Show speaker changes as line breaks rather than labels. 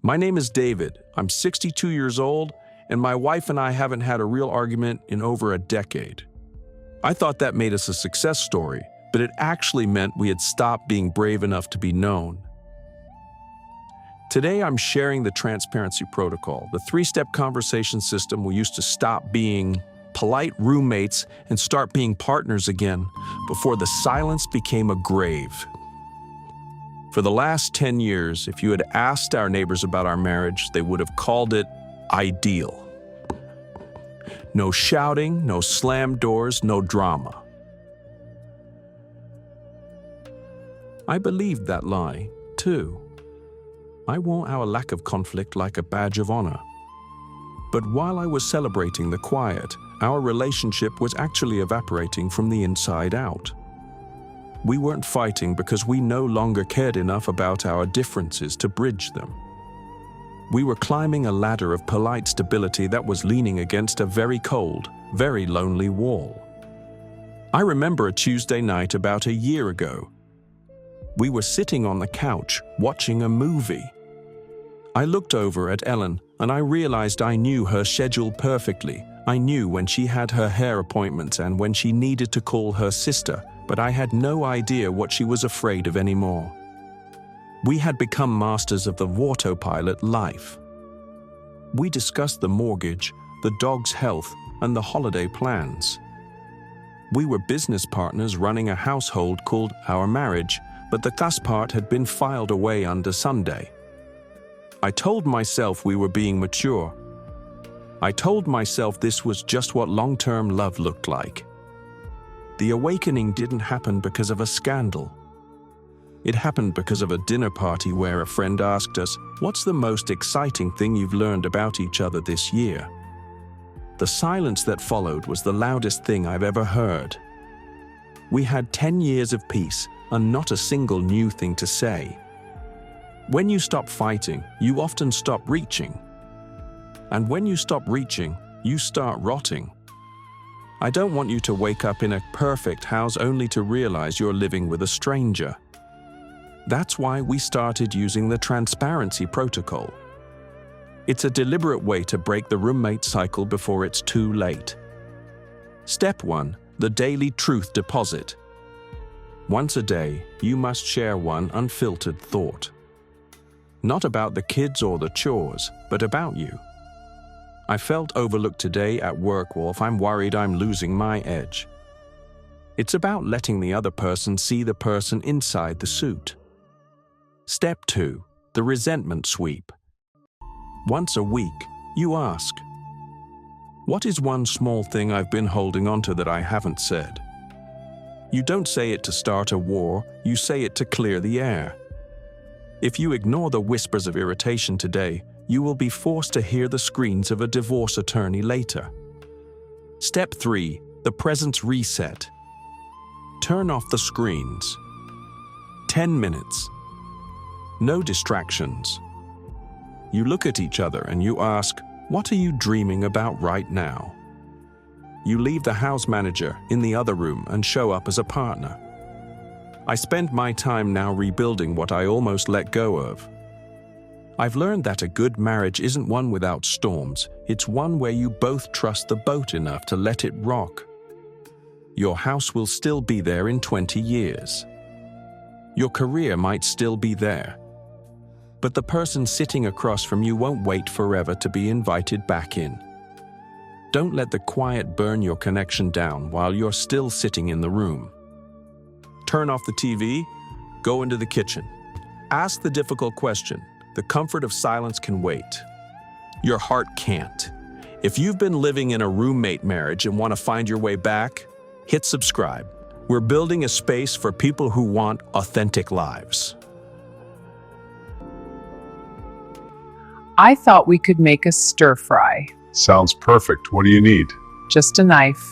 My name is David. I'm 62 years old, and my wife and I haven't had a real argument in over a decade. I thought that made us a success story, but it actually meant we had stopped being brave enough to be known. Today, I'm sharing the transparency protocol, the three-step conversation system we used to stop being polite roommates and start being partners again before the silence became a grave. For the last 10 years, if you had asked our neighbors about our marriage, they would have called it ideal. No shouting, no slammed doors, no drama. I believed that lie, too. I wore our lack of conflict like a badge of honor. But while I was celebrating the quiet, our relationship was actually evaporating from the inside out. We weren't fighting because we no longer cared enough about our differences to bridge them. We were climbing a ladder of polite stability that was leaning against a very cold, very lonely wall. I remember a Tuesday night about a year ago. We were sitting on the couch, watching a movie. I looked over at Ellen, and I realized I knew her schedule perfectly. I knew when she had her hair appointments and when she needed to call her sister, but I had no idea what she was afraid of anymore. We had become masters of the autopilot life. We discussed the mortgage, the dog's health, and the holiday plans. We were business partners running a household called our marriage, but the cusp part had been filed away under Sunday. I told myself we were being mature. I told myself this was just what long-term love looked like. The awakening didn't happen because of a scandal. It happened because of a dinner party where a friend asked us, "What's the most exciting thing you've learned about each other this year?" The silence that followed was the loudest thing I've ever heard. We had 10 years of peace and not a single new thing to say. When you stop fighting, you often stop reaching. And when you stop reaching, you start rotting. I don't want you to wake up in a perfect house only to realize you're living with a stranger. That's why we started using the transparency protocol. It's a deliberate way to break the roommate cycle before it's too late. Step 1, the daily truth deposit. Once a day, you must share one unfiltered thought. Not about the kids or the chores, but about you. I felt overlooked today at work, Wolf. I'm worried I'm losing my edge. It's about letting the other person see the person inside the suit. Step 2, the resentment sweep. Once a week, you ask, "What is one small thing I've been holding onto that I haven't said?" You don't say it to start a war, you say it to clear the air. If you ignore the whispers of irritation today, you will be forced to hear the screams of a divorce attorney later. Step 3, the presence reset. Turn off the screens. 10 minutes. No distractions. You look at each other and you ask, "What are you dreaming about right now?" You leave the house manager in the other room and show up as a partner. I spend my time now rebuilding what I almost let go of. I've learned that a good marriage isn't one without storms, it's one where you both trust the boat enough to let it rock. Your house will still be there in 20 years. Your career might still be there. But the person sitting across from you won't wait forever to be invited back in. Don't let the quiet burn your connection down while you're still sitting in the room. Turn off the TV, go into the kitchen. Ask the difficult question. The comfort of silence can wait. Your heart can't. If you've been living in a roommate marriage and want to find your way back, hit subscribe. We're building a space for people who want authentic lives.
I thought we could make a stir fry.
Sounds perfect. What do you need?
Just a knife,